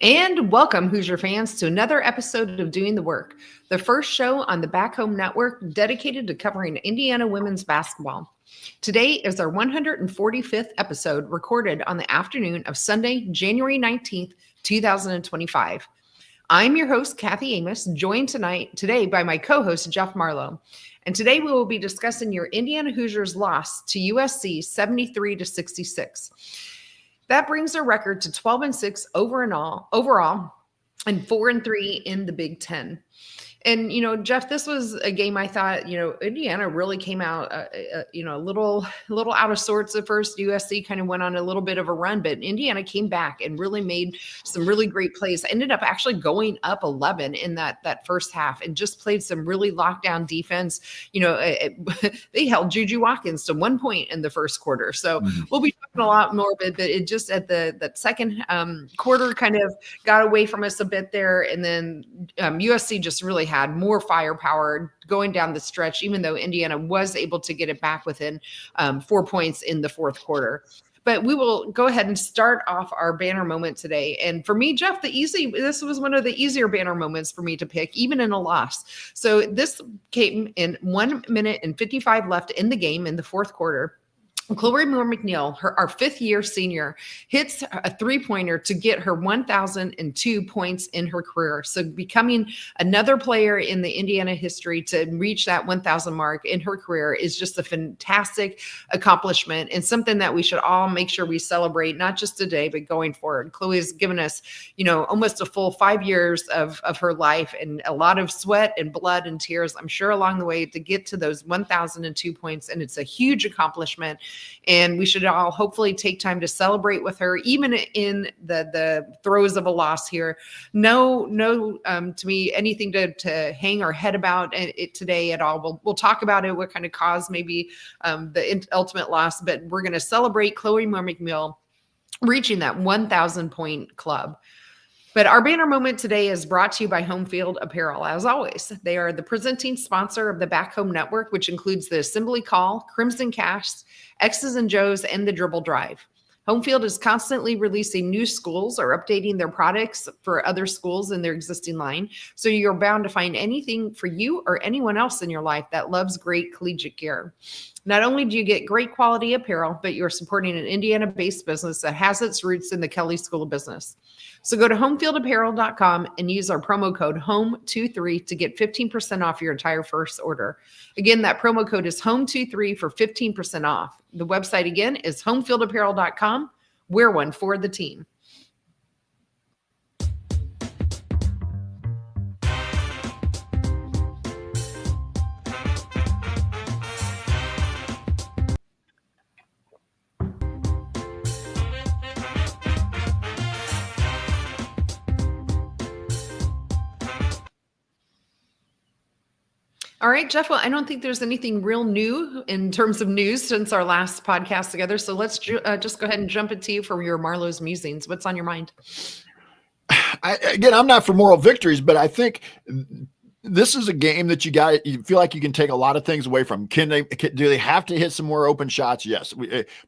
And welcome, Hoosier fans, to another episode of Doing the Work, the first show on the Back Home Network dedicated to covering Indiana women's basketball. Today is our 145th episode, recorded on the afternoon of Sunday, January 19th, 2025. I'm your host, Kathy Amos, joined today by my co-host, Jeff Marlow. And today we will be discussing your Indiana Hoosiers loss to USC 73-66. That brings their record to 12-6 overall, and 4-3 in the Big Ten. And, Jeff, this was a game I thought, Indiana really came out, a little out of sorts at first. USC kind of went on a little bit of a run, but Indiana came back and really made some really great plays. Ended up actually going up 11 in that first half and just played some really lockdown defense. They held Juju Watkins to 1 point in the first quarter. So we'll be talking a lot more, but it just at that second quarter kind of got away from us a bit there. And then USC just really had more firepower going down the stretch, even though Indiana was able to get it back within 4 points in the fourth quarter. But we will go ahead and start off our banner moment today. And for me, Jeff, this was one of the easier banner moments for me to pick, even in a loss. So this came in 1 minute and 55 left in the game in the fourth quarter. Chloe Moore McNeil, our fifth-year senior, hits a three-pointer to get her 1,002 points in her career. So becoming another player in the Indiana history to reach that 1,000 mark in her career is just a fantastic accomplishment and something that we should all make sure we celebrate, not just today, but going forward. Chloe has given us, almost a full 5 years of her life and a lot of sweat and blood and tears, I'm sure, along the way to get to those 1,002 points. And it's a huge accomplishment. And we should all hopefully take time to celebrate with her, even in the throes of a loss here. No, to me, anything to hang our head about it today at all. We'll talk about it, what kind of caused maybe the ultimate loss, but we're going to celebrate Chloe Moore McNeil reaching that 1,000 point club. But our banner moment today is brought to you by Home Field Apparel. As always, they are the presenting sponsor of the Back Home Network, which includes the Assembly Call, Crimson Cast, X's and Joe's, and the Dribble Drive. Home Field is constantly releasing new schools or updating their products for other schools in their existing line. So you're bound to find anything for you or anyone else in your life that loves great collegiate gear. Not only do you get great quality apparel, but you're supporting an Indiana-based business that has its roots in the Kelley School of Business. So go to homefieldapparel.com and use our promo code HOME23 to get 15% off your entire first order. Again, that promo code is HOME23 for 15% off. The website again is homefieldapparel.com. Wear one for the team. All right, Jeff, well, I don't think there's anything real new in terms of news since our last podcast together. So let's just go ahead and jump into you for your Marlo's musings. What's on your mind? I'm not for moral victories, but I think this is a game that you feel like you can take a lot of things away from. Do they have to hit some more open shots? Yes.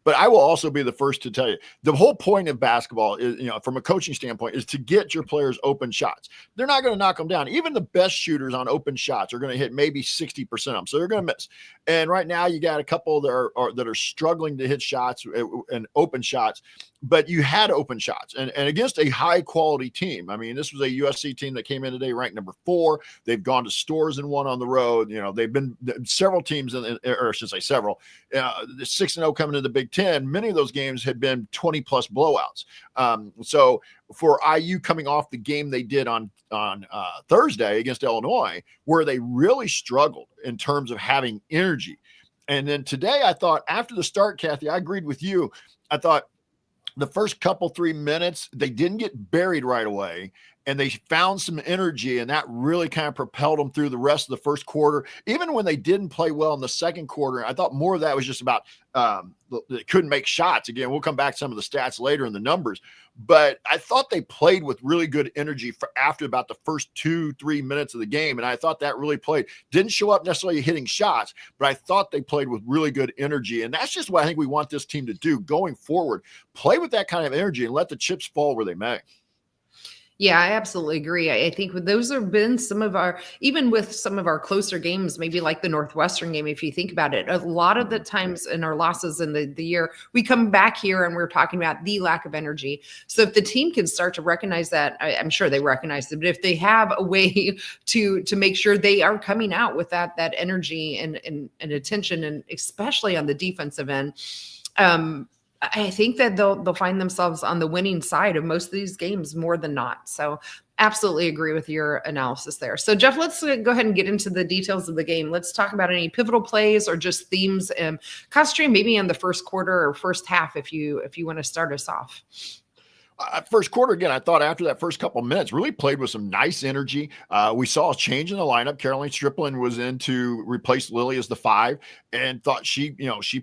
But I will also be the first to tell you the whole point of basketball is, from a coaching standpoint, is to get your players open shots. They're not going to knock them down. Even the best shooters on open shots are going to hit maybe 60% of them. So they're going to miss. And right now you got a couple that are struggling to hit shots and open shots, but you had open shots and against a high quality team. I mean, this was a USC team that came in today ranked number 4. They've gone to Stores and won on the road. They've been several teams or I should say several, 6-0 coming to the Big Ten. Many of those games had been 20 plus blowouts. So for IU coming off the game they did on Thursday against Illinois, where they really struggled in terms of having energy. And then today I thought after the start, Kathy, I agreed with you. I thought the first 3 minutes, they didn't get buried right away. And they found some energy, and that really kind of propelled them through the rest of the first quarter. Even when they didn't play well in the second quarter, I thought more of that was just about they couldn't make shots. Again, we'll come back to some of the stats later in the numbers. But I thought they played with really good energy after about the first 2-3 minutes of the game, and I thought that really played. Didn't show up necessarily hitting shots, but I thought they played with really good energy, and that's just what I think we want this team to do going forward. Play with that kind of energy and let the chips fall where they may. Yeah, I absolutely agree. I think those have been some of our, even with some of our closer games, maybe like the Northwestern game, if you think about it, a lot of the times in our losses in the year, we come back here and we're talking about the lack of energy. So if the team can start to recognize that, I'm sure they recognize it, but if they have a way to make sure they are coming out with that energy and attention, and especially on the defensive end, I think that they'll find themselves on the winning side of most of these games more than not. So absolutely agree with your analysis there. So Jeff, let's go ahead and get into the details of the game. Let's talk about any pivotal plays or just themes and concentrate maybe in the first quarter or first half if you want to start us off. First quarter, again, I thought after that first couple of minutes, really played with some nice energy. We saw a change in the lineup. Caroline Striplin was in to replace Lily as the 5, and thought she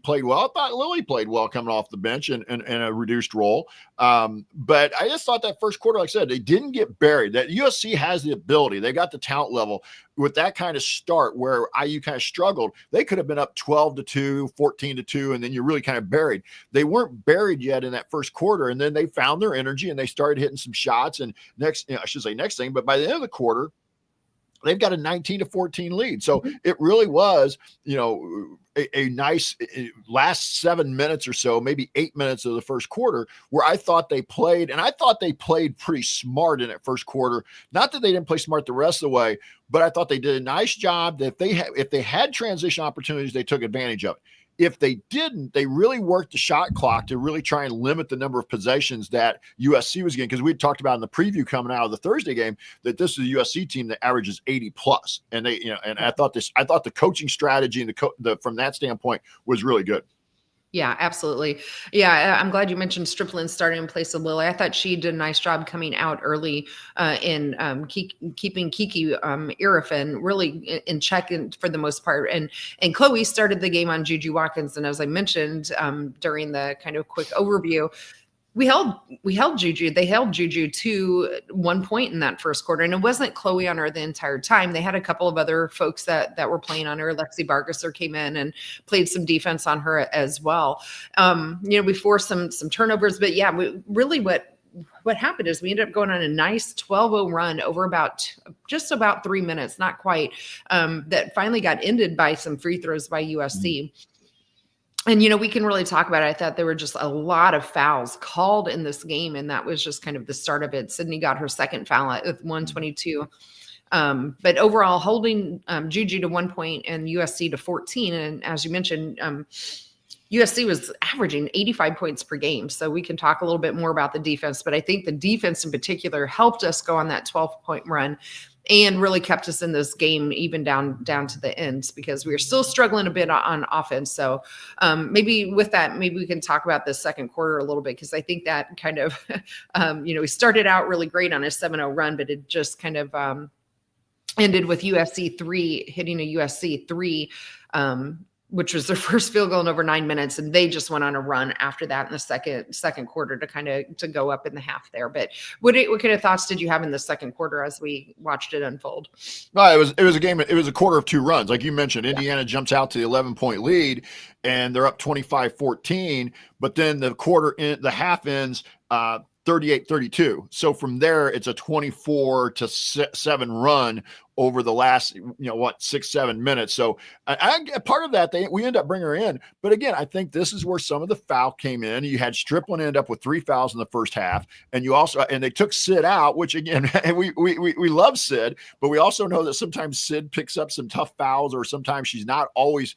played well. I thought Lily played well coming off the bench in a reduced role. But I just thought that first quarter, like I said, they didn't get buried. That USC has the ability. They got the talent level with that kind of start where IU kind of struggled. They could have been up 12-2, 14-2, and then you're really kind of buried. They weren't buried yet in that first quarter, and then they found their energy and they started hitting some shots. And next thing, but by the end of the quarter, they've got a 19-14 lead. So it really was, a nice last 7 minutes or so, maybe 8 minutes of the first quarter, where I thought they played, and I thought they played pretty smart in that first quarter. Not that they didn't play smart the rest of the way, but I thought they did a nice job. That if they had transition opportunities, they took advantage of it. If they didn't, they really worked the shot clock to really try and limit the number of possessions that USC was getting. Because we had talked about in the preview coming out of the Thursday game that this is a USC team that averages 80 plus, and I thought the coaching strategy and from that standpoint was really good. Yeah, absolutely. Yeah, I'm glad you mentioned Striplin starting in place of Lily. I thought she did a nice job coming out early in keeping Kiki Irifin really in check for the most part. And Chloe started the game on Juju Watkins. And as I mentioned during the kind of quick overview, we held Juju. They held Juju to 1 point in that first quarter. And it wasn't Chloe on her the entire time. They had a couple of other folks that were playing on her. Lexi Bargesser came in and played some defense on her as well. We forced some turnovers, but yeah, what happened is we ended up going on a nice 12-0 run over just about 3 minutes, not quite, that finally got ended by some free throws by USC. And, we can really talk about it. I thought there were just a lot of fouls called in this game, and that was just kind of the start of it. Sydney got her second foul at 1:22. But overall, holding Juju to 1 point and USC to 14. And as you mentioned, USC was averaging 85 points per game. So we can talk a little bit more about the defense, but I think the defense in particular helped us go on that 12-point run and really kept us in this game even down to the ends, because we were still struggling a bit on offense. So maybe with that, maybe we can talk about the second quarter a little bit, because I think that kind of, we started out really great on a 7-0 run, but it just kind of ended with USC 3 hitting a USC 3, which was their first field goal in over 9 minutes. And they just went on a run after that in the second quarter to go up in the half there. But what kind of thoughts did you have in the second quarter as we watched it unfold? No, it was a game. It was a quarter of 2 runs. Like you mentioned, Indiana jumps out to the 11-point lead and they're up 25-14, but then the half ends 38-32. So from there, it's a 24-7 run over the last, 6-7 minutes. So part of that, we end up bringing her in. But again, I think this is where some of the foul came in. You had Striplin end up with 3 fouls in the first half. And they took Sid out, which again, we love Sid, but we also know that sometimes Sid picks up some tough fouls, or sometimes she's not always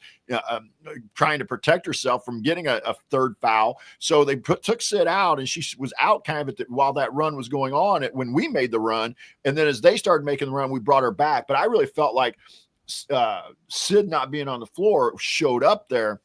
trying to protect herself from getting a third foul. So they took Sid out, and she was out kind of while that run was going on when we made the run. And then as they started making the run, we brought her back. But I really felt like Sid not being on the floor showed up there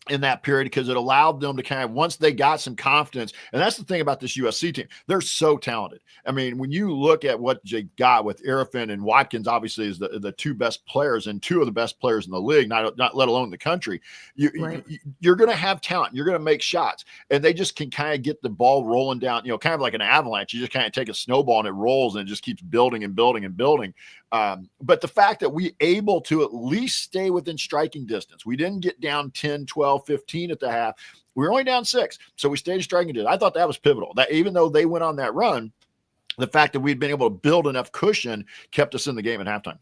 in that period, because it allowed them to kind of, once they got some confidence. And that's the thing about this USC team. They're so talented. I mean, when you look at what they got with Irifin and Watkins, obviously is the 2 best players and 2 of the best players in the league, not let alone the country. You're going to have talent. You're going to make shots, and they just can kind of get the ball rolling down, kind of like an avalanche. You just kind of take a snowball and it rolls and it just keeps building and building and building. But the fact that we able to at least stay within striking distance, we didn't get down 10, 12, 15 at the half. We were only down 6. So we stayed in striking distance. I thought that was pivotal, that even though they went on that run, the fact that we'd been able to build enough cushion kept us in the game at halftime.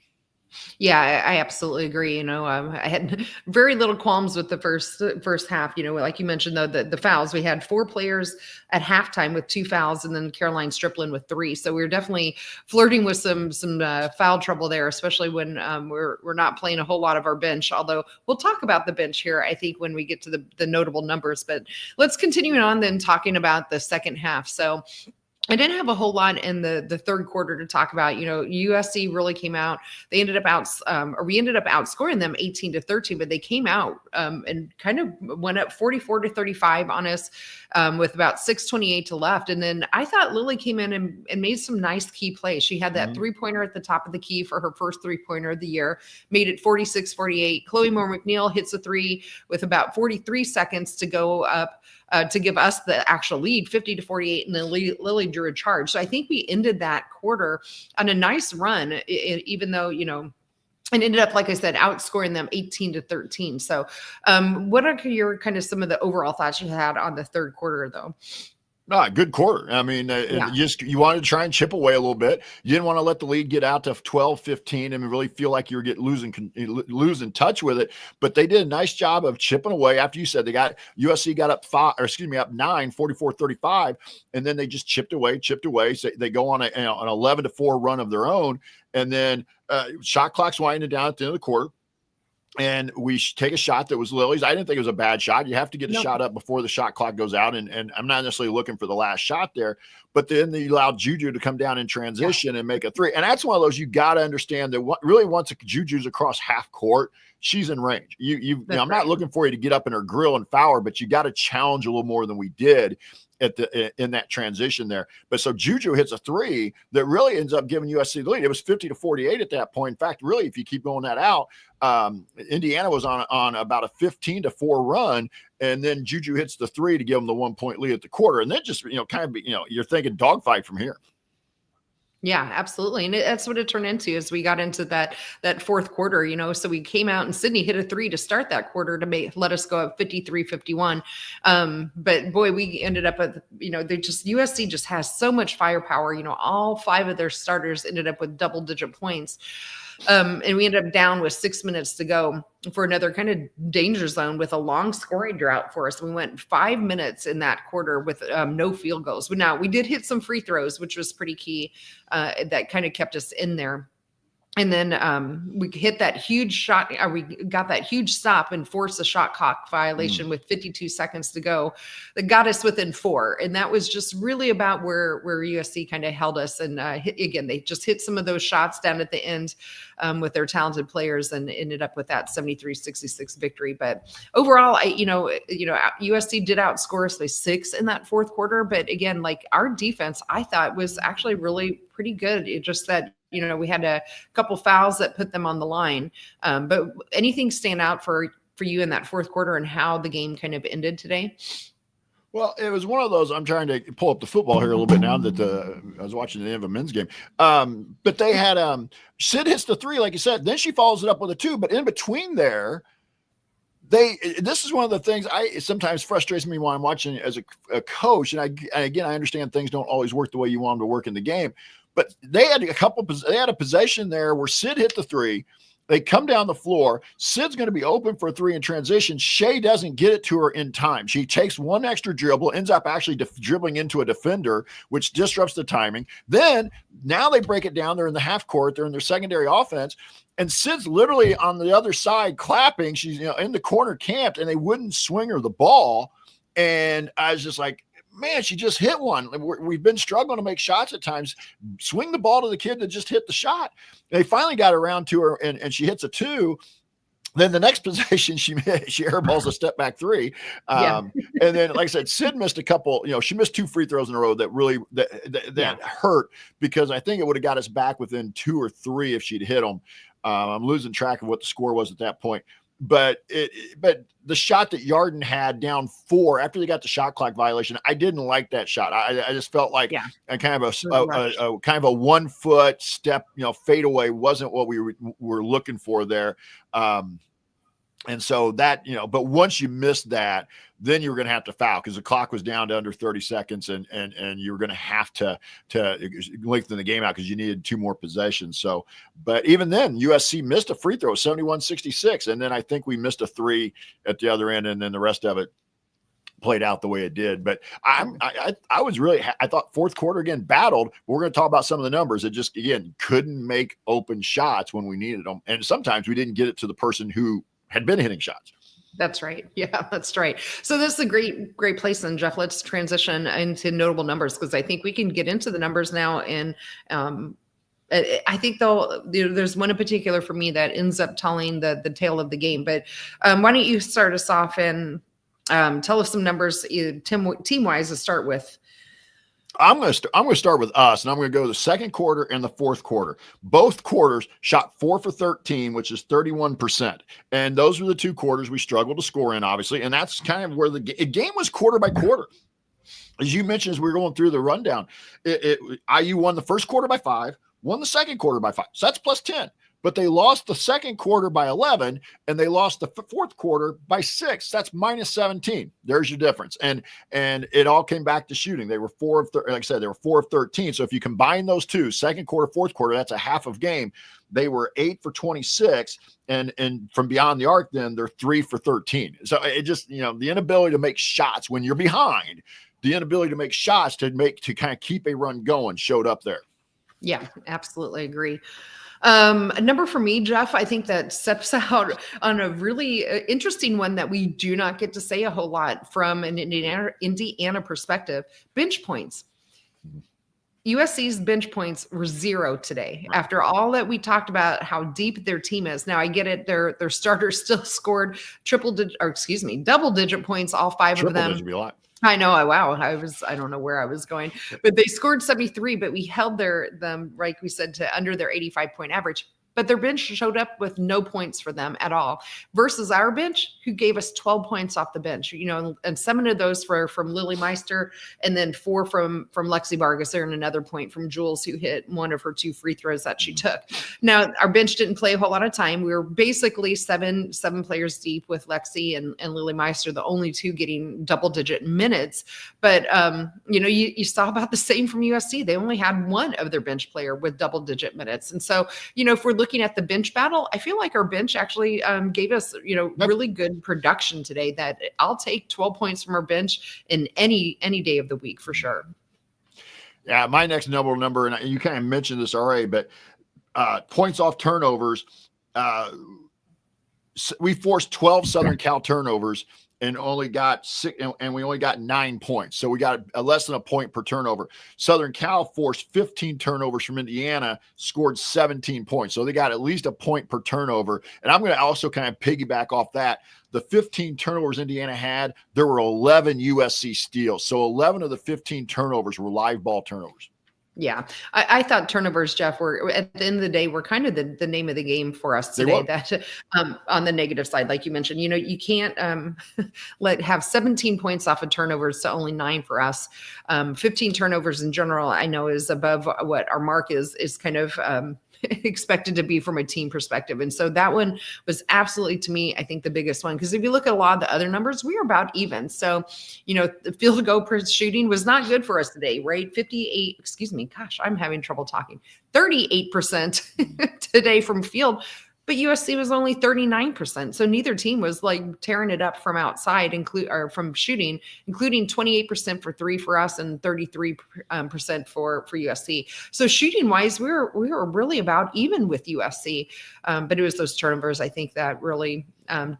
Yeah, I absolutely agree. I had very little qualms with the first half. Like you mentioned, though, the fouls. We had 4 players at halftime with 2 fouls, and then Caroline Striplin with 3. So we were definitely flirting with some foul trouble there, especially when we're not playing a whole lot of our bench. Although we'll talk about the bench here, I think, when we get to the notable numbers. But let's continue on then talking about the second half. So I didn't have a whole lot in the third quarter to talk about. USC really came out. They ended up we ended up outscoring them 18-13, but they came out and kind of went up 44-35 on us with about 6:28 to left. And then I thought Lily came in and made some nice key plays. She had that 3-pointer at the top of the key for her first 3-pointer of the year, made it 46-48. Chloe Moore McNeil hits a 3 with about 43 seconds to go up. To give us the actual lead, 50-48, and then Lily drew a charge. So I think we ended that quarter on a nice run, even though, and ended up, like I said, outscoring them 18-13. So what are your kind of some of the overall thoughts you had on the third quarter, though? Good quarter. I mean, you wanted to try and chip away a little bit. You didn't want to let the lead get out to 12-15 and really feel like you were losing touch with it. But they did a nice job of chipping away. After you said USC got up 9, 44-35, and then they just chipped away. So they go on an 11-4 run of their own, and then shot clock's winding down at the end of the quarter. And we take a shot that was Lily's. I didn't think it was a bad shot. You have to get a shot up before the shot clock goes out. And I'm not necessarily looking for the last shot there, but then they allowed Juju to come down in transition and make a 3. And that's one of those, you got to understand that really once Juju's across half court, she's in range. I'm not looking for you to get up in her grill and foul her, but you got to challenge a little more than we did in that transition there. But so Juju hits a 3 that really ends up giving USC the lead. It was 50-48 at that point. In fact, really, if you keep going that out, Indiana was on about a 15-4 run, and then Juju hits the 3 to give them the 1-point lead at the quarter. And then just, you're thinking dogfight from here. Yeah, absolutely. And that's what it turned into as we got into that fourth quarter, so we came out and Sydney hit a 3 to start that quarter to let us go up 53-51. But boy, we ended up with, USC just has so much firepower. All 5 of their starters ended up with double-digit points. And we ended up down with 6 minutes to go for another kind of danger zone with a long scoring drought for us. We went 5 minutes in that quarter with no field goals. But now we did hit some free throws, which was pretty key. That kind of kept us in there. And then we hit that huge shot. We got that huge stop and forced a shot clock violation with 52 seconds to go. That got us within 4. And that was just really about where USC kind of held us. And they just hit some of those shots down at the end with their talented players and ended up with that 73-66 victory. But overall, USC did outscore us by 6 in that fourth quarter. But again, like our defense, I thought was actually really pretty good. It just that, we had a couple fouls that put them on the line. But anything stand out for you in that fourth quarter and how the game kind of ended today? Well, it was one of those. I'm trying to pull up the football here a little bit now that I was watching the end of a men's game. But they had Sid hits the 3, like you said. Then she follows it up with a 2. But in between there, this is one of the things it sometimes frustrates me when I'm watching as a coach. And I understand things don't always work the way you want them to work in the game. But they had a possession there where Sid hit the 3. They come down the floor. Sid's going to be open for a 3 in transition. Shea doesn't get it to her in time. She takes one extra dribble, ends up actually dribbling into a defender, which disrupts the timing. Then now they break it down. They're in the half court. They're in their secondary offense. And Sid's literally on the other side clapping. She's in the corner camped, and they wouldn't swing her the ball. And I was just like, man, she just hit one. We've been struggling to make shots at times. Swing the ball to the kid that just hit the shot. They finally got around to her, and she hits a 2. Then the next possession, she airballs a step back 3. And then, like I said, Sid missed a couple. She missed 2 free throws in a row that really that hurt, because I think it would have got us back within 2 or 3 if she'd hit them. I'm losing track of what the score was at that point. But the shot that Yarden had down 4 after they got the shot clock violation, I didn't like that shot. I just felt like a kind of a kind of a 1 foot step, fade away wasn't what we were looking for there. And so that, but once you missed that, then you were going to have to foul because the clock was down to under 30 seconds and you were going to have to lengthen the game out because you needed 2 more possessions. So, but even then USC missed a free throw, 71-66. And then I think we missed a 3 at the other end. And then the rest of it played out the way it did. But I was really, I thought fourth quarter again battled. We're going to talk about some of the numbers. It just, again, couldn't make open shots when we needed them. And sometimes we didn't get it to the person who had been hitting shots. That's right. Yeah, that's right. So this is a great place then, Jeff. Let's transition into notable numbers because I think we can get into the numbers now. And I think there's one in particular for me that ends up telling the tale of the game. But why don't you start us off and tell us some numbers team-wise to start with. I'm going to start with us, and I'm going to go the second quarter and the fourth quarter. Both quarters shot 4 for 13, which is 31%. And those were the 2 quarters we struggled to score in, obviously. And that's kind of where the game was quarter by quarter. As you mentioned, as we were going through the rundown, IU won the first quarter by 5, won the second quarter by 5. So that's plus 10. But they lost the second quarter by 11, and they lost the fourth quarter by 6. That's minus 17. There's your difference. And it all came back to shooting. They were 4 of, like I said, they were 4 of 13. So if you combine those two, second quarter, fourth quarter, that's a half of game. They were 8 for 26, and from beyond the arc, then they're 3 for 13. So it just, the inability to make shots when you're behind, the inability to make shots to kind of keep a run going showed up there. Yeah, absolutely agree. A number for me, Jeff, I think that steps out on a really interesting one that we do not get to say a whole lot from an Indiana perspective. Bench points. USC's bench points were 0 today. After all that we talked about how deep their team is. Now I get it. Their starters still scored double digit points, all 5 of them. Be a lot. I know. Wow. I don't know where I was going, but they scored 73, but we held them, like we said, to under their 85-point average. But their bench showed up with no points for them at all versus our bench, who gave us 12 points off the bench, and 7 of those were from Lily Meister and then 4 from Lexi Vargas there and another point from Jules, who hit one of her 2 free throws that she took. Now, our bench didn't play a whole lot of time. We were basically seven players deep with Lexi and Lily Meister, the only 2 getting double-digit minutes. But, you saw about the same from USC. They only had 1 of their bench player with double-digit minutes. And so, if we're looking at the bench battle, I feel like our bench actually gave us, really good production today. That I'll take 12 points from our bench in any day of the week for sure. Yeah, my next number, and you kind of mentioned this already, but points off turnovers. We forced 12 Southern Cal turnovers and only got 6, and we only got 9 points. So we got less than a point per turnover. Southern Cal forced 15 turnovers from Indiana, scored 17 points. So they got at least a point per turnover. And I'm going to also kind of piggyback off that. The 15 turnovers Indiana had, there were 11 USC steals. So 11 of the 15 turnovers were live ball turnovers. Yeah, I thought turnovers, Jeff, were at the end of the day were kind of the name of the game for us today. That on the negative side, like you mentioned, you can't have 17 points off of turnovers to only 9 for us. 15 turnovers in general, I know, is above what our mark is kind of expected to be from a team perspective. And so that one was absolutely, to me, I think the biggest one, because if you look at a lot of the other numbers, we are about even. So, the field goal per shooting was not good for us today, right? 38% today from field, but USC was only 39%. So neither team was like tearing it up from outside, from shooting, including 28% for 3 for us and 33% for USC. So shooting wise, we were really about even with USC. But it was those turnovers, I think, that really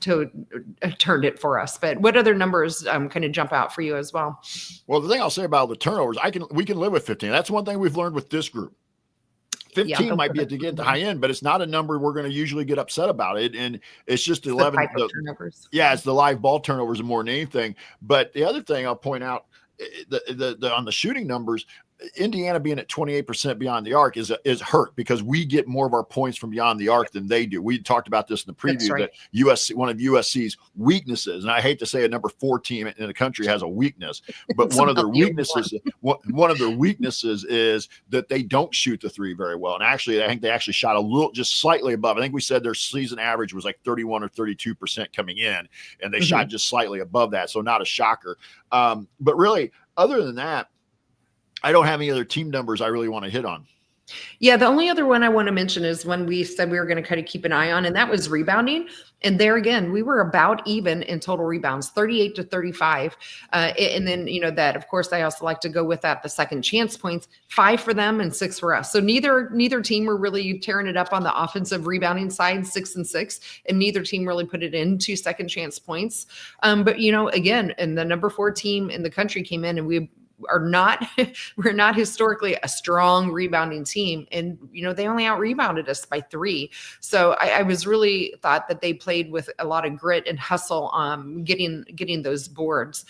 turned it for us. But what other numbers kind of jump out for you as well? Well, the thing I'll say about the turnovers, we can live with 15. That's one thing we've learned with this group. 15 might be to get the high end, but it's not a number we're going to usually get upset about it. And it's just 11 turnovers. Yeah, it's the live ball turnovers more than anything. But the other thing I'll point out, on the shooting numbers, Indiana being at 28% beyond the arc is hurt because we get more of our points from beyond the arc than they do. We talked about this in the preview, right. that USC, one of USC's weaknesses, and I hate to say a number 4 team in the country has a weakness, but one of their weaknesses is that they don't shoot the three very well. And actually, I think they actually shot a little, just slightly above. I think we said their season average was like 31 or 32% coming in, and they shot just slightly above that. So not a shocker. But really, other than that, I don't have any other team numbers I really want to hit on. Yeah, the only other one I want to mention is when we said we were going to kind of keep an eye on, and that was rebounding. And there again, we were about even in total rebounds, 38 to 35. And then, that, of course, I also like to go with that, the second chance points, 5 for them and 6 for us. So neither team were really tearing it up on the offensive rebounding side, 6 and 6, and neither team really put it into second chance points. But, again, and the number 4 team in the country came in, and we're not historically a strong rebounding team. And, they only out rebounded us by 3. So I was really thought that they played with a lot of grit and hustle, getting those boards.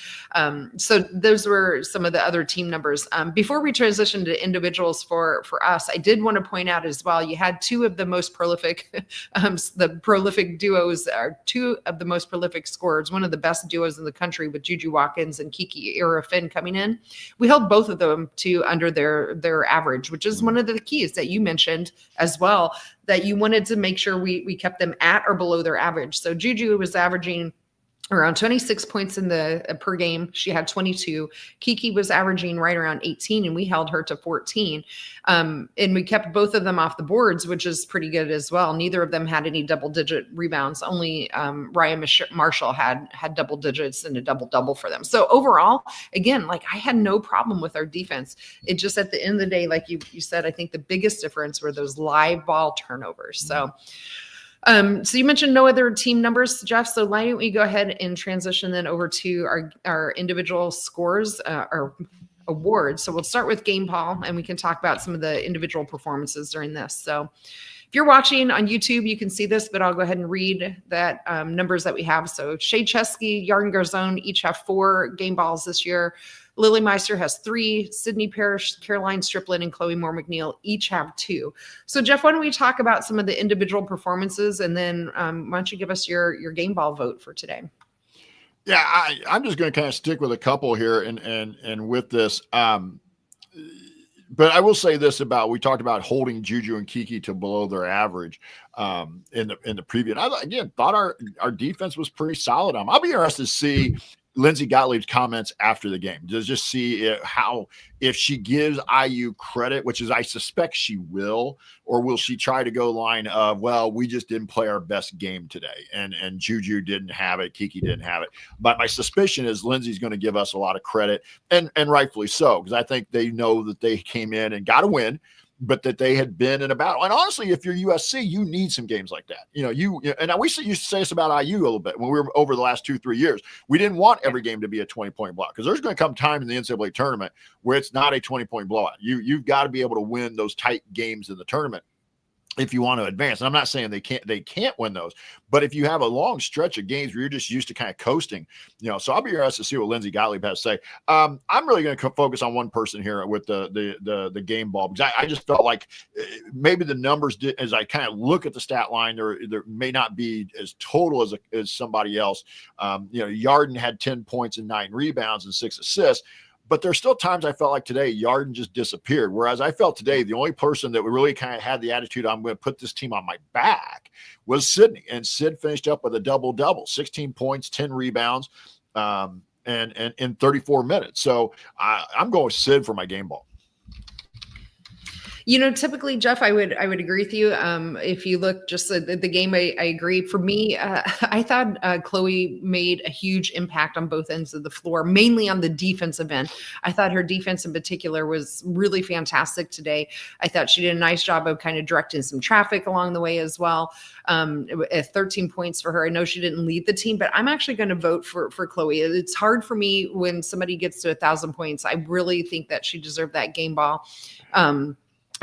So those were some of the other team numbers. Before we transition to individuals for us, I did want to point out as well, you had 2 of the most prolific, the prolific duos are 2 of the most prolific scorers, one of the best duos in the country with Juju Watkins and Kiki Irafin coming in. We held both of them to under their average, which is one of the keys that you mentioned as well, that you wanted to make sure we kept them at or below their average. So Juju was averaging around 26 points in the per game. She had 22. Kiki was averaging right around 18, and we held her to 14. And we kept both of them off the boards, which is pretty good as well. Neither of them had any double-digit rebounds. Only Ryan Marshall had double digits and a double-double for them. So overall, again, I had no problem with our defense. It just, at the end of the day, like you said, I think the biggest difference were those live ball turnovers. So you mentioned no other team numbers, Jeff. So why don't we go ahead and transition then over to our individual scores, or awards. So we'll start with Game Ball, and we can talk about some of the individual performances during this. So if you're watching on YouTube, you can see this, but I'll go ahead and read that numbers that we have. So Shea Chesky, Yarden Garzone each have 4 Game Balls this year. Lily Meister has 3, Sydney Parrish, Caroline Striplin, and Chloe Moore McNeil each have 2. So Jeff, why don't we talk about some of the individual performances, and then why don't you give us your Game Ball vote for today? Yeah, I'm just going to kind of stick with a couple here and with this. But I will say this we talked about holding Juju and Kiki to below their average in the preview. And I, again, thought our defense was pretty solid. I'll be interested to see Lindsey Gottlieb's comments after the game, to just see if she gives IU credit, which is I suspect she will, or will she try to go line of, well, we just didn't play our best game today, and Juju didn't have it, Kiki didn't have it. But my suspicion is Lindsey's going to give us a lot of credit, and rightfully so, because I think they know that they came in and got a win, but that they had been in a battle. And honestly, if you're USC, you need some games like that. And we used to say this about IU a little bit when we were over the last 2-3 years. We didn't want every game to be a 20-point blowout, because there's going to come time in the NCAA tournament where it's not a 20-point blowout. You've got to be able to win those tight games in the tournament if you want to advance. And I'm not saying they can't win those, but if you have a long stretch of games where you're just used to kind of coasting, so I'll be interested to see what Lindsey Gottlieb has to say. I'm really going to focus on one person here with the Game Ball, because I just felt like maybe the numbers as I kind of look at the stat line, there may not be as total as somebody else. Yarden had 10 points and 9 rebounds and 6 assists. But there's still times I felt like today Yarden just disappeared. Whereas I felt today the only person that really kind of had the attitude, I'm going to put this team on my back, was Sydney. And Sid finished up with a double-double, 16 points, 10 rebounds, and in 34 minutes. So I'm going with Sid for my Game Ball. Typically, Jeff, I would agree with you. If you look just at the game, I agree. For me, I thought Chloe made a huge impact on both ends of the floor, mainly on the defensive end. I thought her defense in particular was really fantastic today. I thought she did a nice job of kind of directing some traffic along the way as well. 13 points for her. I know she didn't lead the team, but I'm actually going to vote for Chloe. It's hard for me when somebody gets to 1,000 points. I really think that she deserved that Game Ball.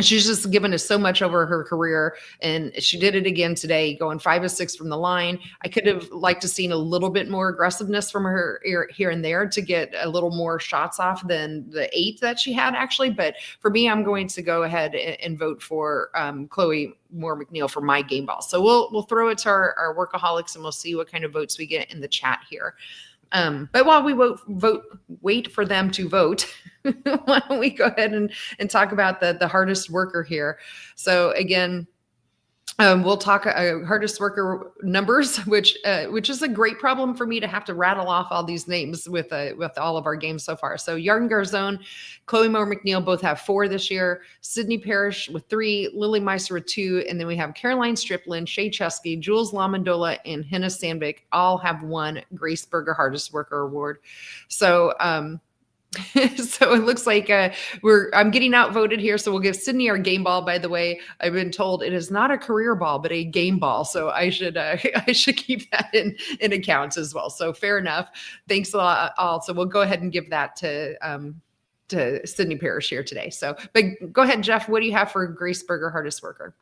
she's just given us so much over her career, and she did it again today, going 5 of 6 from the line. I could have liked to seen a little bit more aggressiveness from her here and there to get a little more shots off than the 8 that she had actually. But for me, I'm going to go ahead and vote for Chloe Moore McNeil for my game ball. So we'll throw it to our workaholics, and we'll see what kind of votes we get in the chat here. But while we wait for them to vote, why don't we go ahead and talk about the hardest worker here? So again, we'll talk hardest worker numbers, which is a great problem for me to have to rattle off all these names with all of our games so far. So Yarden Garzone, Chloe Moore McNeil both have 4 this year. Sydney Parrish with 3, Lily Meister with 2, and then we have Caroline Striplin, Shay Chesky, Jules Lamondola, and Henna Sandvik all have won Grace Berger Hardest Worker Award. So so it looks like I'm getting outvoted here. So we'll give Sydney our game ball. By the way, I've been told it is not a career ball, but a game ball. So I should keep that in account as well. So fair enough. Thanks a lot. Also, we'll go ahead and give that to Sydney Parrish here today. So, but go ahead, Jeff. What do you have for Grace Berger Hardest Worker?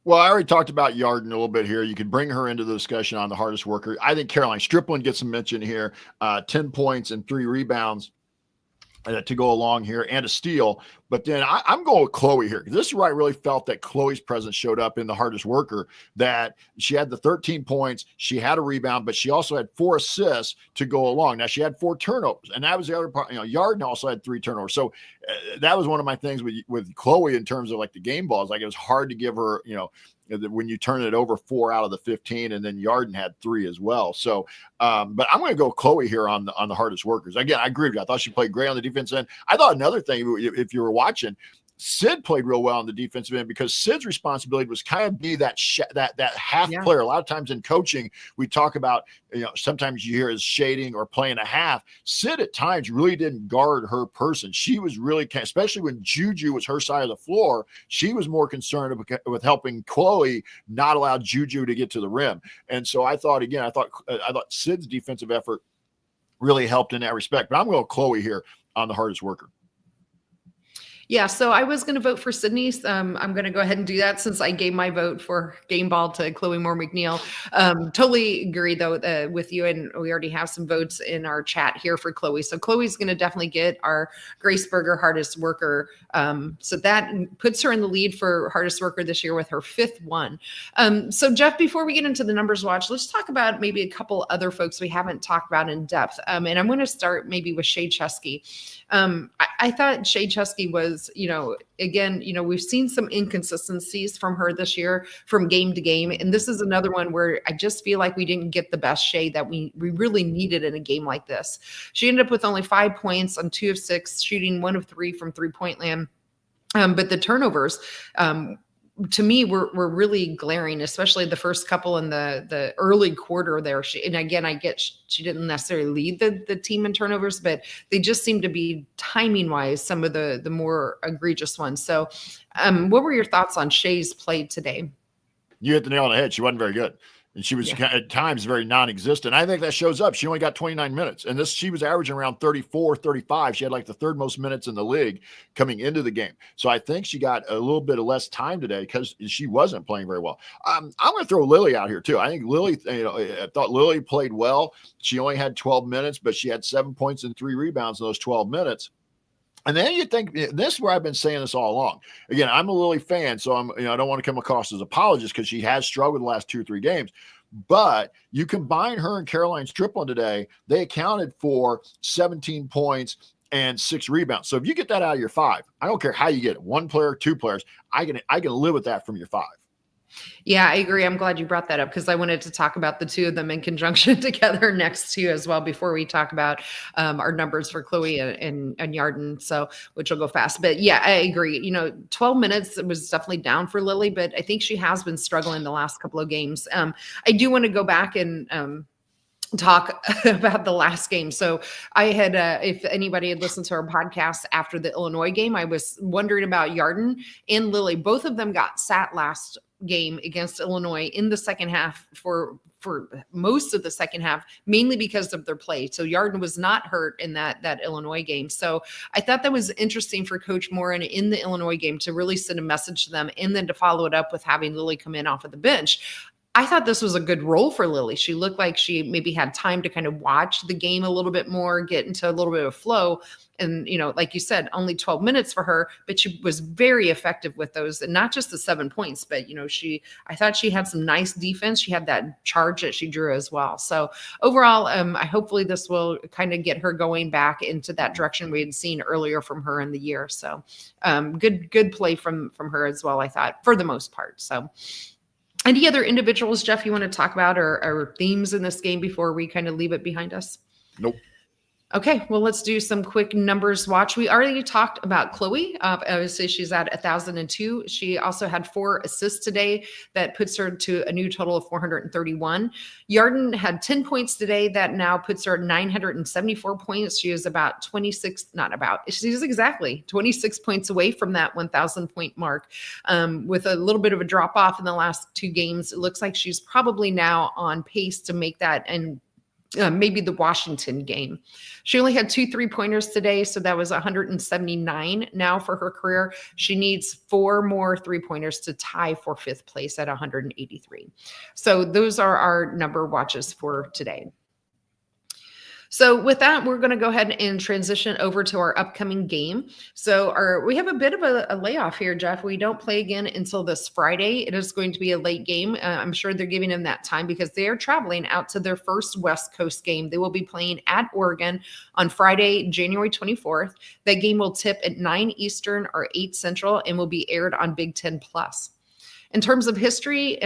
Well, I already talked about Yarden a little bit here. You could bring her into the discussion on the hardest worker. I think Caroline Striplin gets some mention here. 10 points and 3 rebounds. To go along here and a steal. But then I'm going with Chloe here. This is where I really felt that Chloe's presence showed up in the hardest worker, that she had the 13 points, she had a rebound, but she also had 4 assists to go along. Now she had 4 turnovers, and that was the other part. Yarden also had 3 turnovers. So that was one of my things with Chloe in terms of like the game balls. Like it was hard to give her, when you turn it over 4 out of the 15, and then Yarden had 3 as well. So, but I'm going to go Chloe here on the hardest workers. Again, I agree with you. I thought she played great on the defense end. I thought another thing, if you were watching, Sid played real well on the defensive end, because Sid's responsibility was kind of be that half player. A lot of times in coaching, we talk about, sometimes you hear is shading or playing a half. Sid at times really didn't guard her person. She was really, especially when Juju was her side of the floor, she was more concerned with helping Chloe not allow Juju to get to the rim. And so I thought Sid's defensive effort really helped in that respect. But I'm going to Chloe here on the hardest worker. Yeah, so I was going to vote for Sydney. I'm going to go ahead and do that since I gave my vote for game ball to Chloe Moore McNeil. Totally agree, though, with you, and we already have some votes in our chat here for Chloe. So Chloe's going to definitely get our Grace Berger Hardest Worker. So that puts her in the lead for Hardest Worker this year with her 5th one. So Jeff, before we get into the numbers watch, let's talk about maybe a couple other folks we haven't talked about in depth. And I'm going to start maybe with Shay Chesky. I thought Shay Chesky was, again, we've seen some inconsistencies from her this year from game to game. And this is another one where I just feel like we didn't get the best Shay that we really needed in a game like this. She ended up with only 5 points on 2 of 6, shooting 1 of 3 from 3-point land. But the turnovers, to me, were really glaring, especially the first couple in the early quarter there. And again, I get she didn't necessarily lead the team in turnovers, but they just seemed to be timing wise some of the more egregious ones. So what were your thoughts on Shay's play today? You hit the nail on the head. She wasn't very good. And she was at times very non-existent. I think that shows up. She only got 29 minutes. And she was averaging around 34, 35. She had like the 3rd most minutes in the league coming into the game. So I think she got a little bit of less time today because she wasn't playing very well. I'm going to throw Lily out here too. I think Lily, I thought Lily played well. She only had 12 minutes, but she had 7 points and 3 rebounds in those 12 minutes. And then you think, this is where I've been saying this all along. Again, I'm a Lily fan, so I don't want to come across as apologist because she has struggled the last 2 or 3 games. But you combine her and Caroline Striplin today, they accounted for 17 points and 6 rebounds. So if you get that out of your 5, I don't care how you get it, 1 player, 2 players, I can live with that from your 5. Yeah, I agree. I'm glad you brought that up because I wanted to talk about the 2 of them in conjunction together next to you as well before we talk about our numbers for Chloe and Yarden, so which will go fast. But yeah, I agree. 12 minutes was definitely down for Lily, but I think she has been struggling the last couple of games. I do want to go back and talk about the last game. So I had, if anybody had listened to our podcast after the Illinois game, I was wondering about Yarden and Lily. Both of them got sat last game against Illinois in the second half for for most of the second half, mainly because of their play. So Yarden was not hurt in that Illinois game. So I thought that was interesting for Coach Morin in the Illinois game to really send a message to them and then to follow it up with having Lily come in off of the bench. I thought this was a good role for Lily. She looked like she maybe had time to kind of watch the game a little bit more, get into a little bit of flow. And, like you said, only 12 minutes for her, but she was very effective with those, and not just the 7 points, but, I thought she had some nice defense. She had that charge that she drew as well. So overall, hopefully this will kind of get her going back into that direction we had seen earlier from her in the year. So good play from her as well, I thought, for the most part. So any other individuals, Jeff, you want to talk about or themes in this game before we kind of leave it behind us? Nope. Okay, well, let's do some quick numbers watch. We already talked about Chloe. Obviously, she's at 1,002. She also had 4 assists today. That puts her to a new total of 431. Yarden had 10 points today. That now puts her at 974 points. She is about 26, not about, she's exactly 26 points away from that 1,000 point mark. With a little bit of a drop off in the last 2 games, it looks like she's probably now on pace to make that and maybe the Washington game. She only had 2 3-pointers today, so that was 179 now for her career. She needs 4 more 3-pointers to tie for 5th place at 183. So those are our number watches for today. So with that, we're going to go ahead and transition over to our upcoming game. So we have a bit of a layoff here, Jeff. We don't play again until this Friday. It is going to be a late game. I'm sure they're giving them that time because they are traveling out to their first West Coast game. They will be playing at Oregon on Friday, January 24th. That game will tip at 9 Eastern or 8 Central and will be aired on Big Ten Plus. In terms of history,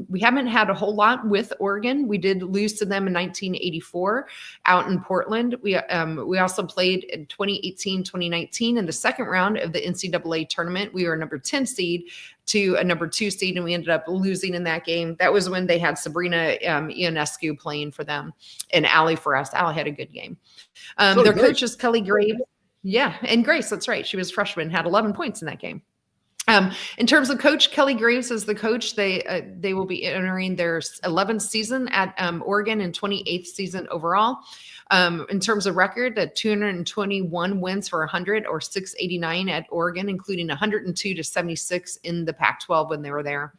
we haven't had a whole lot with Oregon. We did lose to them in 1984 out in Portland. We also played in 2018, 2019 in the second round of the NCAA tournament. We were a number 10 seed to a number 2 seed, and we ended up losing in that game. That was when they had Sabrina Ionescu playing for them and Allie for us. Allie had a good game. Their coach is Kelly Graves. Yeah, and Grace, that's right. She was a freshman, had 11 points in that game. In terms of coach, Kelly Graves is the coach. They will be entering their 11th season at Oregon and 28th season overall. In terms of record, 221 wins for 100 or 689 at Oregon, including 102 to 76 in the Pac-12 when they were there.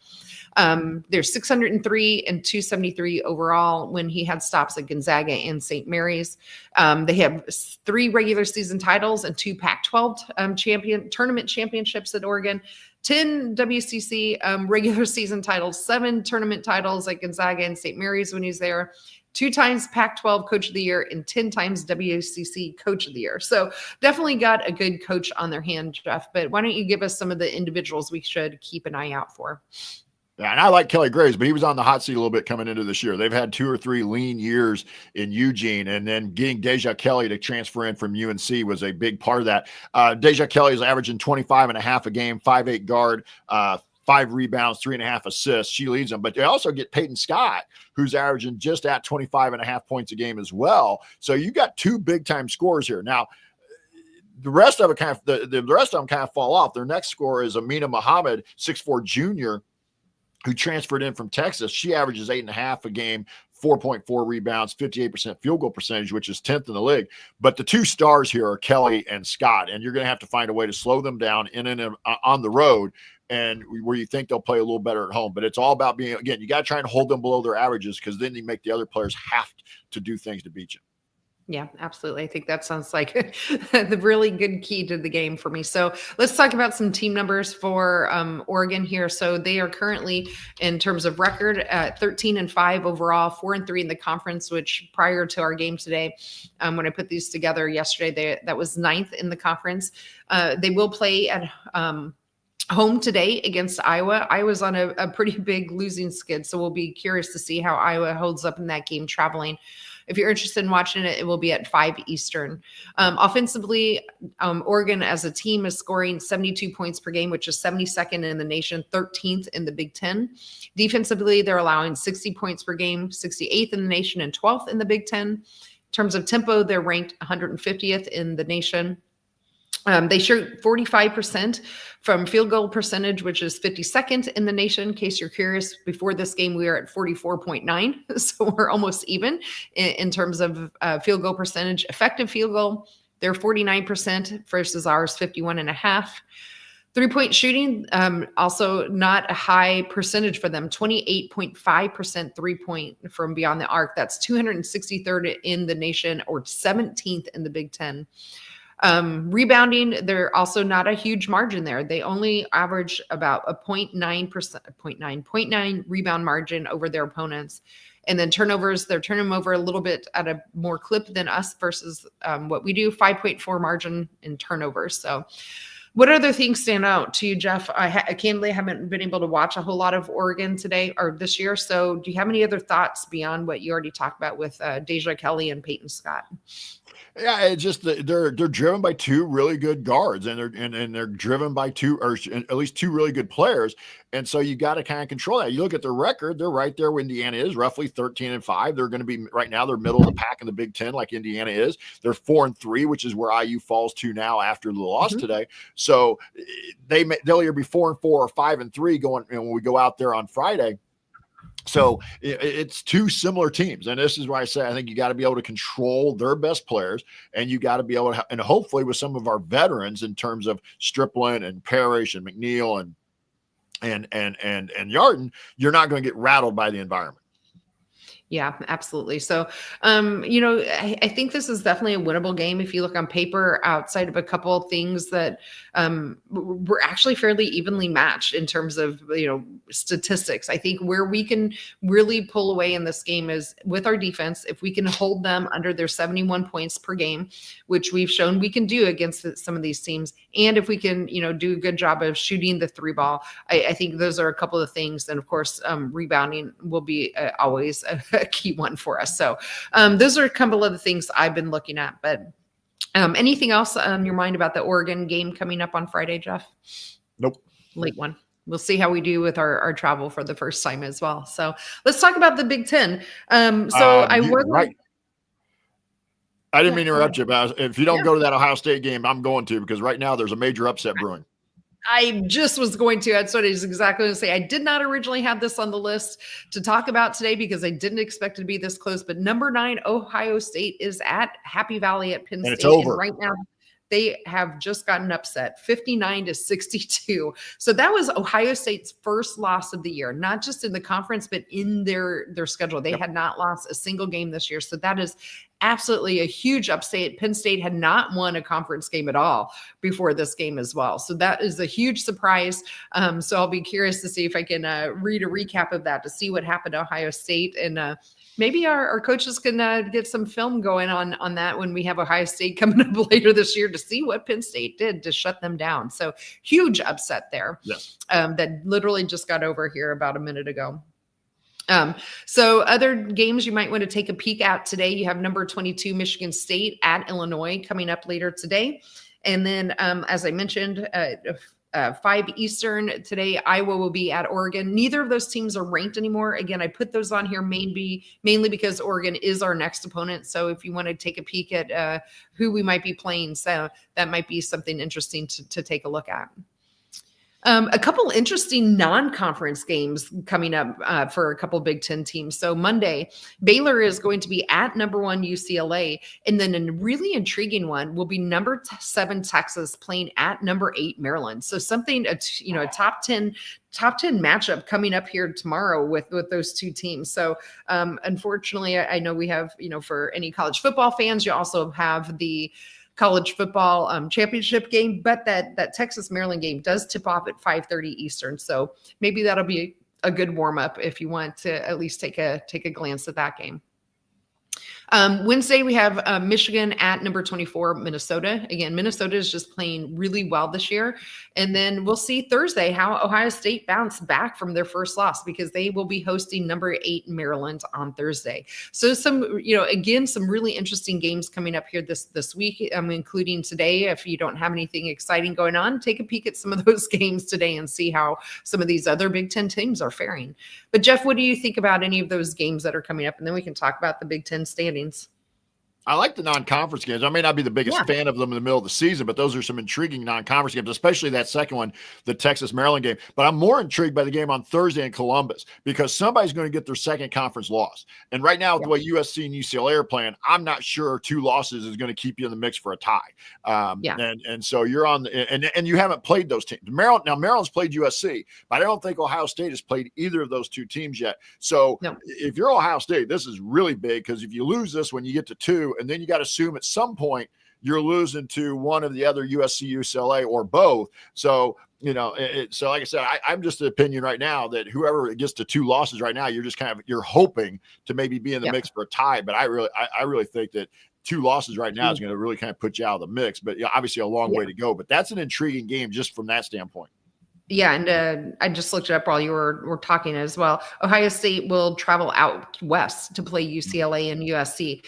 They're 603 and 273 overall when he had stops at Gonzaga and St. Mary's. They have 3 regular season titles and 2 Pac-12 tournament championships at Oregon, 10 WCC regular season titles, 7 tournament titles at Gonzaga and St. Mary's when he's there, 2 times Pac-12 Coach of the Year and 10 times WCC Coach of the Year. So definitely got a good coach on their hand, Jeff. But why don't you give us some of the individuals we should keep an eye out for? Yeah, and I like Kelly Graves, but he was on the hot seat a little bit coming into this year. They've had 2 or 3 lean years in Eugene, and then getting Deja Kelly to transfer in from UNC was a big part of that. Deja Kelly is averaging 25.5 a game, 5'8" guard, 5 rebounds, 3.5 assists. She leads them, but they also get Peyton Scott, who's averaging just at 25.5 points a game as well. So you got 2 big time scorers here. Now, the rest of it the rest of them kind of fall off. Their next scorer is Amina Muhammad, 6'4" junior, who transferred in from Texas. She averages 8.5 a game, 4.4 rebounds, 58% field goal percentage, which is 10th in the league. But the 2 stars here are Kelly and Scott, and you're going to have to find a way to slow them down on the road, and where you think they'll play a little better at home. But it's all about being, again, you got to try and hold them below their averages, because then you make the other players have to do things to beat you. Yeah, absolutely. I think that sounds like the really good key to the game for me. So let's talk about some team numbers for Oregon here. So they are currently, in terms of record, 13-5 overall, 4-3 in the conference, which prior to our game today, when I put these together yesterday, that was 9th in the conference. They will play at home today against Iowa. Iowa's on a pretty big losing skid, so we'll be curious to see how Iowa holds up in that game traveling. If you're interested in watching it, it will be at 5 Eastern. Offensively, Oregon as a team is scoring 72 points per game, which is 72nd in the nation, 13th in the Big Ten. Defensively, they're allowing 60 points per game, 68th in the nation and 12th in the Big Ten. In terms of tempo, they're ranked 150th in the nation. They shoot 45% from field goal percentage, which is 52nd in the nation. In case you're curious, before this game, we were at 44.9. So we're almost even in terms of field goal percentage. Effective field goal, they're 49% versus ours 51.5. 3-point shooting, also not a high percentage for them, 28.5% 3-point from beyond the arc. That's 263rd in the nation or 17th in the Big Ten. Rebounding, they're also not a huge margin there. They only average about a 0.9 rebound margin over their opponents. And then turnovers, they're turning them over a little bit at a more clip than us versus what we do, 5.4 margin in turnovers. So what other things stand out to you, Jeff? I candidly haven't been able to watch a whole lot of Oregon today or this year. So do you have any other thoughts beyond what you already talked about with Deja Kelly and Peyton Scott? Yeah, it's just they're driven by two really good guards, and they're driven by two, or at least two really good players, and so you got to kind of control that. You look at their record; they're right there where Indiana is, roughly 13-5. They're going to be right now. They're middle of the pack in the Big Ten, like Indiana is. They're 4-3, which is where IU falls to now after the loss today. So they'll either be 4-4 or 5-3 going when we go out there on Friday. So it's two similar teams. And this is why I say I think you got to be able to control their best players, and you got to be able to, and hopefully with some of our veterans in terms of Strickland and Parrish and McNeil and Yarden, you're not going to get rattled by the environment. Yeah, absolutely. So, I think this is definitely a winnable game. If you look on paper, outside of a couple of things that we're actually fairly evenly matched in terms of, statistics. I think where we can really pull away in this game is with our defense. If we can hold them under their 71 points per game, which we've shown we can do against some of these teams. And if we can, do a good job of shooting the three ball, I think those are a couple of things. And of course, rebounding will be always a key one for us. So those are a couple of the things I've been looking at. But anything else on your mind about the Oregon game coming up on Friday, Jeff? Nope. Late one. We'll see how we do with our travel for the first time as well. So let's talk about the Big Ten. I didn't mean to interrupt you, but if you don't go to that Ohio State game, I'm going to, because right now there's a major upset brewing. I just was going to. That's what I was exactly going to say. I did not originally have this on the list to talk about today because I didn't expect it to be this close. But number 9, Ohio State is at Happy Valley at Penn State. It's over. And right now, they have just gotten upset, 59-62. So that was Ohio State's first loss of the year, not just in the conference, but in their schedule. They had not lost a single game this year. So that is absolutely a huge upset. Penn State had not won a conference game at all before this game as well. So that is a huge surprise. So I'll be curious to see if I can read a recap of that to see what happened to Ohio State. And maybe our coaches can get some film going on that when we have Ohio State coming up later this year to see what Penn State did to shut them down. So huge upset there. Yes. That literally just got over here about a minute ago. So other games you might want to take a peek at today. You have number 22, Michigan State at Illinois coming up later today. And then, as I mentioned, 5 Eastern today, Iowa will be at Oregon. Neither of those teams are ranked anymore. Again, I put those on here mainly because Oregon is our next opponent. So if you want to take a peek at who we might be playing, so that might be something interesting to take a look at. A couple interesting non-conference games coming up for a couple Big Ten teams. So Monday, Baylor is going to be at number 1 UCLA, and then a really intriguing one will be number 7 Texas playing at number 8 Maryland. So something a top 10 matchup coming up here tomorrow with those two teams. So unfortunately, I know we have for any college football fans, you also have the college football championship game, but that Texas Maryland game does tip off at 5:30 Eastern. So maybe that'll be a good warm up if you want to at least take a glance at that game. Wednesday, we have Michigan at number 24, Minnesota. Again, Minnesota is just playing really well this year. And then we'll see Thursday how Ohio State bounced back from their first loss, because they will be hosting number 8 Maryland on Thursday. So some, again, some really interesting games coming up here this week, including today. If you don't have anything exciting going on, take a peek at some of those games today and see how some of these other Big Ten teams are faring. But Jeff, what do you think about any of those games that are coming up? And then we can talk about the Big Ten standings. I like the non-conference games. I may not be the biggest fan of them in the middle of the season, but those are some intriguing non-conference games, especially that second one, the Texas-Maryland game. But I'm more intrigued by the game on Thursday in Columbus because somebody's going to get their second conference loss. And right now, with the way USC and UCLA are playing, I'm not sure 2 losses is going to keep you in the mix for a tie. And so you're on and you haven't played those teams. Maryland's played USC, but I don't think Ohio State has played either of those 2 teams yet. So if you're Ohio State, this is really big because if you lose this when you get to 2, and then you got to assume at some point you're losing to one of the other USC, UCLA, or both. So, so like I said, I'm just the opinion right now that whoever gets to 2 losses right now, you're just you're hoping to maybe be in the mix for a tie. But I really think that 2 losses right now is going to really kind of put you out of the mix. But obviously a long way to go. But that's an intriguing game just from that standpoint. Yeah, and I just looked it up while you were talking as well. Ohio State will travel out west to play UCLA and USC.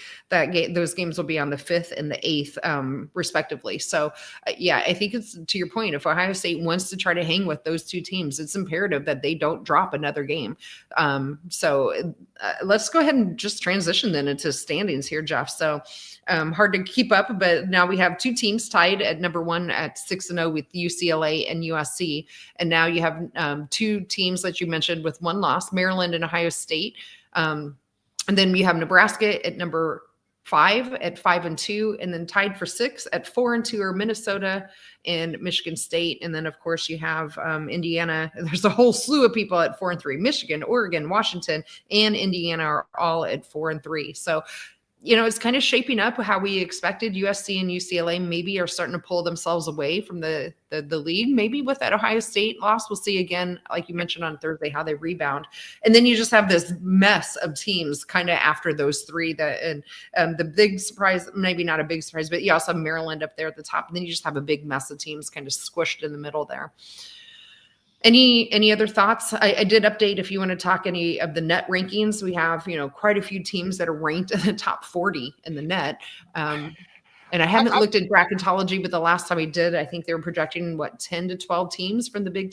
Those games will be on the 5th and the 8th, respectively. So, I think it's to your point. If Ohio State wants to try to hang with those 2 teams, it's imperative that they don't drop another game. So let's go ahead and just transition then into standings here, Jeff. So hard to keep up, but now we have 2 teams tied at number 1 at 6-0 with UCLA and USC. And now you have 2 teams that you mentioned with 1 loss, Maryland and Ohio State. And then you have Nebraska at number 5 at 5-2, and then tied for 6 at 4-2 are Minnesota and Michigan State. And then, of course, you have Indiana. There's a whole slew of people at 4-3. Michigan, Oregon, Washington, and Indiana are all at 4-3. So, it's kind of shaping up how we expected. USC and UCLA maybe are starting to pull themselves away from the league. Maybe with that Ohio State loss, we'll see again, like you mentioned on Thursday, how they rebound. And then you just have this mess of teams kind of after those 3 and the big surprise, maybe not a big surprise, but you also have Maryland up there at the top. And then you just have a big mess of teams kind of squished in the middle there. Any other thoughts? I did update if you want to talk any of the net rankings. We have, quite a few teams that are ranked in the top 40 in the net. And I haven't looked at bracketology, but the last time we did, I think they were projecting 10 to 12 teams from the Big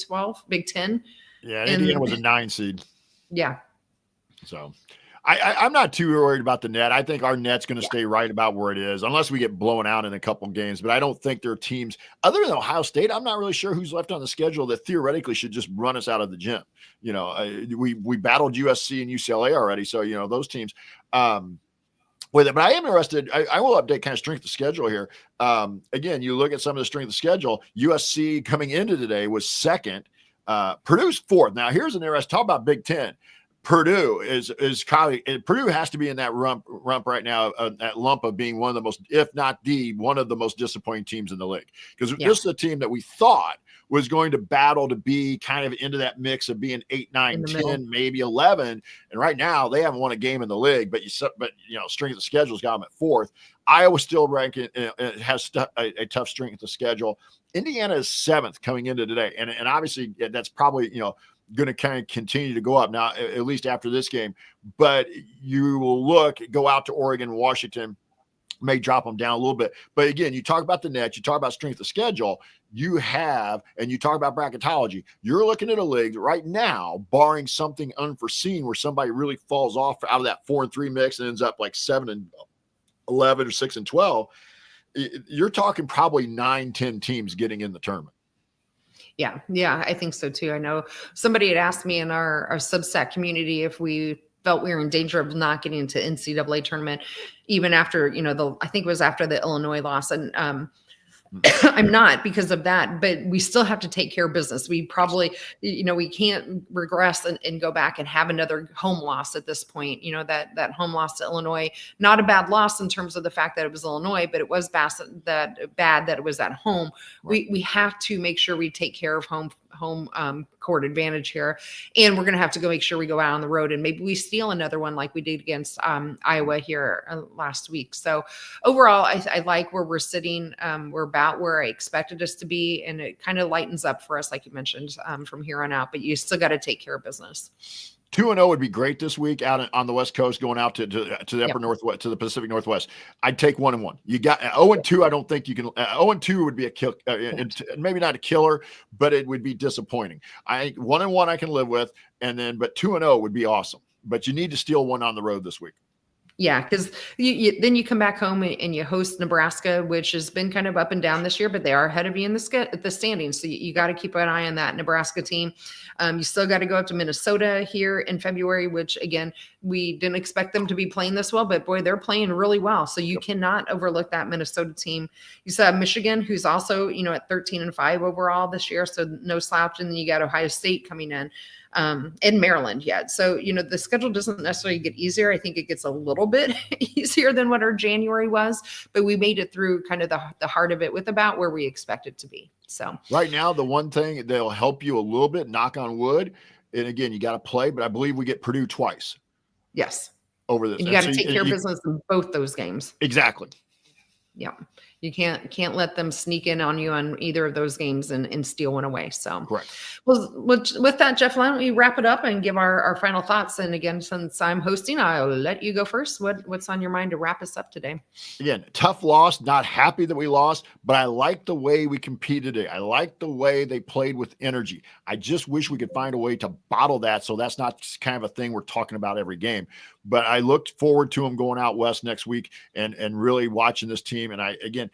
10. Yeah, Indiana was a 9 seed. Yeah. So I'm not too worried about the net. I think our net's going to stay right about where it is, unless we get blown out in a couple games. But I don't think there are teams other than Ohio State. I'm not really sure who's left on the schedule that theoretically should just run us out of the gym. We battled USC and UCLA already, so those teams. With it, but I am interested. I will update kind of strength of schedule here. Again, you look at some of the strength of schedule. USC coming into today was 2nd. Purdue's 4th. Now here's an interesting talk about Big Ten. Purdue Purdue has to be in that rump right now, that lump of being one of the most, if not one of the most disappointing teams in the league. Because this is a team that we thought was going to battle to be kind of into that mix of being 8, 9, 10, maybe 11. And right now they haven't won a game in the league, but strength of schedule's got them at 4th. Iowa still ranking, has a tough strength of schedule. Indiana is 7th coming into today. And obviously that's probably, going to kind of continue to go up now, at least after this game. But you will go out to Oregon, Washington, may drop them down a little bit. But again, you talk about the net, you talk about strength of schedule, and you talk about bracketology. You're looking at a league right now, barring something unforeseen where somebody really falls off out of that 4-3 mix and ends up like 7-11 or 6-12. You're talking probably 9, 10 teams getting in the tournament. Yeah, I think so too. I know somebody had asked me in our Substack community if we felt we were in danger of not getting into NCAA tournament, even after, I think it was after the Illinois loss. And I'm not because of that, but we still have to take care of business. We probably, we can't regress and go back and have another home loss at this point. That home loss to Illinois, not a bad loss in terms of the fact that it was Illinois, but it was bad that it was at home. Right. We have to make sure we take care of home court advantage here. And we're going to have to go make sure we go out on the road and maybe we steal another one like we did against Iowa here last week. So overall, I like where we're sitting. We're about where I expected us to be. And it kind of lightens up for us, like you mentioned, from here on out, but you still got to take care of business. 2-0 would be great this week out on the West Coast, going out to the upper Northwest, to the Pacific Northwest. I'd take 1-1. You got 0-2. I don't think you can. 0-2 would be a kill, maybe not a killer, but it would be disappointing. 1-1 I can live with, but 2-0 would be awesome. But you need to steal one on the road this week. Yeah, because then you come back home and you host Nebraska, which has been kind of up and down this year, but they are ahead of you in the standings. So you got to keep an eye on that Nebraska team. You still got to go up to Minnesota here in February, which again, we didn't expect them to be playing this well, but boy, they're playing really well. So you cannot overlook that Minnesota team. You still have Michigan, who's also, at 13-5 overall this year. So no slouch. And then you got Ohio State coming in. In Maryland yet. So, the schedule doesn't necessarily get easier. I think it gets a little bit easier than what our January was, but we made it through kind of the heart of it with about where we expect it to be. So right now, the one thing that'll help you a little bit, knock on wood, and again, you got to play, but I believe we get Purdue twice. Yes. Over this. And you got to take care of business in both those games. Exactly. Yeah. You can't let them sneak in on you on either of those games and steal one away. So, correct. Well, with that, Jeff, why don't we wrap it up and give our final thoughts? And again, since I'm hosting, I'll let you go first. What's on your mind to wrap us up today? Again, tough loss. Not happy that we lost, but I like the way we competed today. I like the way they played with energy. I just wish we could find a way to bottle that so that's not kind of a thing we're talking about every game. But I looked forward to them going out west next week and really watching this team. And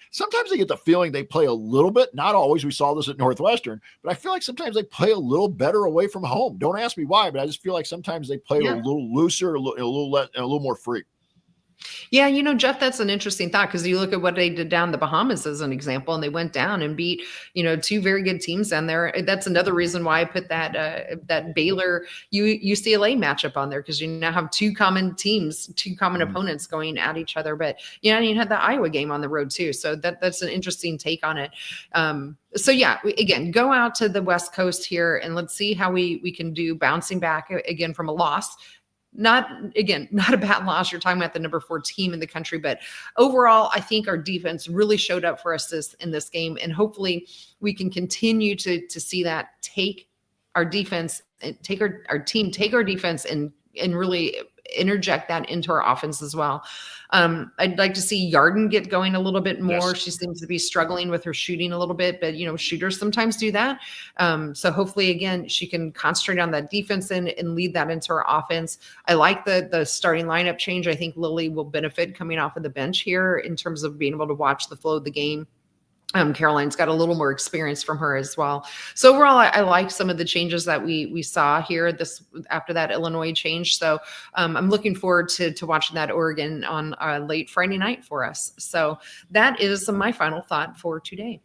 sometimes I get the feeling they play a little bit, not always. We saw this at Northwestern, but I feel like sometimes they play a little better away from home. Don't ask me why, but I just feel like sometimes they play a little looser, a little more free. Yeah, Jeff, that's an interesting thought because you look at what they did down the Bahamas as an example, and they went down and beat, two very good teams down there. That's another reason why I put that Baylor UCLA matchup on there because you now have two common teams, two common opponents going at each other. But and you had the Iowa game on the road too, so that's an interesting take on it. So yeah, again, go out to the West Coast here and let's see how we can do bouncing back again from a loss. Not a bad loss. You're talking about the number 4 team in the country, but overall, I think our defense really showed up for us in this game, and hopefully we can continue to see that take our defense, take our team, take our defense, and really interject that into our offense as well. I'd like to see Yarden get going a little bit more. Yes. She seems to be struggling with her shooting a little bit, but shooters sometimes do that. So hopefully again, she can concentrate on that defense and lead that into her offense. I like the starting lineup change. I think Lily will benefit coming off of the bench here in terms of being able to watch the flow of the game. Caroline's got a little more experience from her as well. So overall, I like some of the changes that we saw here after that Illinois change. So I'm looking forward to watching that Oregon on late Friday night for us. So that is my final thought for today.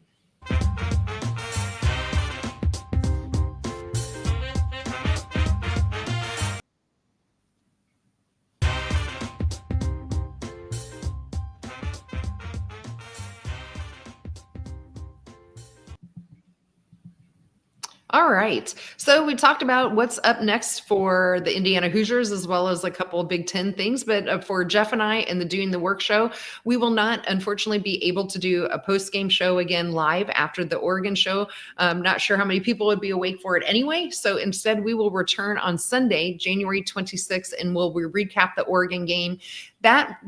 All right. So we talked about what's up next for the Indiana Hoosiers, as well as a couple of Big Ten things. But for Jeff and I and the Doing the Work show, we will not, unfortunately, be able to do a post-game show again live after the Oregon show. I'm not sure how many people would be awake for it anyway. So instead, we will return on Sunday, January 26th, and we'll recap the Oregon game. That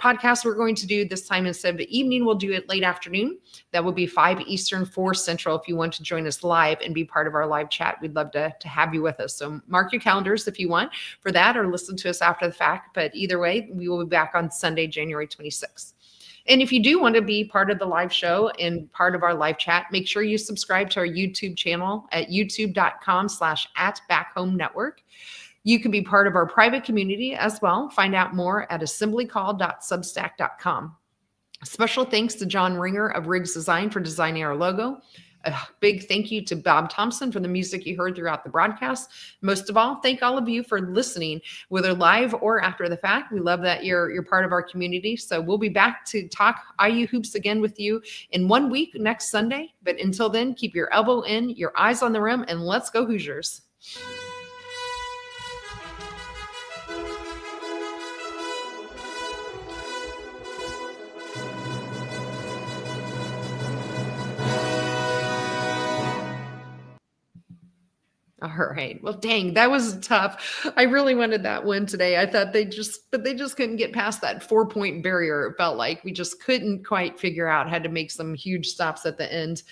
podcast we're going to do this time instead of the evening, we'll do it late afternoon. That will be 5 Eastern, 4 Central. If you want to join us live and be part of our live chat, we'd love to have you with us. So mark your calendars if you want for that, or listen to us after the fact. But either way, we will be back on Sunday, January 26th. And if you do want to be part of the live show and part of our live chat, make sure you subscribe to our YouTube channel at youtube.com/@BackHomeNetwork. You can be part of our private community as well. Find out more at assemblycall.substack.com. Special thanks to John Ringer of Riggs Design for designing our logo. A big thank you to Bob Thompson for the music you heard throughout the broadcast. Most of all, thank all of you for listening, whether live or after the fact. We love that you're part of our community. So we'll be back to talk IU hoops again with you in 1 week next Sunday. But until then, keep your elbow in, your eyes on the rim, and let's go Hoosiers. All right. Well, dang, that was tough. I really wanted that win today. I thought they just couldn't get past that 4-point barrier. It felt like we just couldn't quite figure out, had to make some huge stops at the end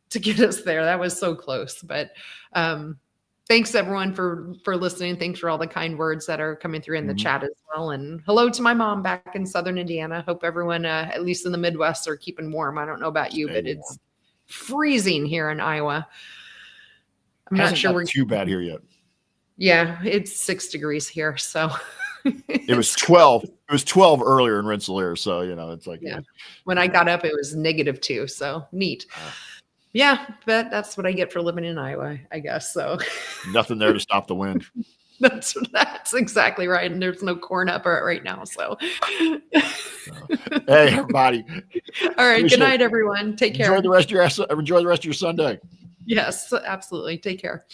to get us there. That was so close. But Thanks everyone for listening. Thanks for all the kind words that are coming through in the chat as well. And hello to my mom back in Southern Indiana. Hope everyone, at least in the Midwest, are keeping warm. I don't know about you, but it's freezing here in Iowa. I'm not sure we're too bad here yet. Yeah, it's 6 degrees here. So it was 12. It was 12 earlier in Rensselaer. So, it's like, when I got up, it was -2. So neat. Yeah, but that's what I get for living in Iowa, I guess. So nothing there to stop the wind. That's exactly right. And there's no corn up right now. So hey, everybody. All right. Good night, everyone. Take care. Enjoy the rest of your Sunday. Yes, absolutely. Take care.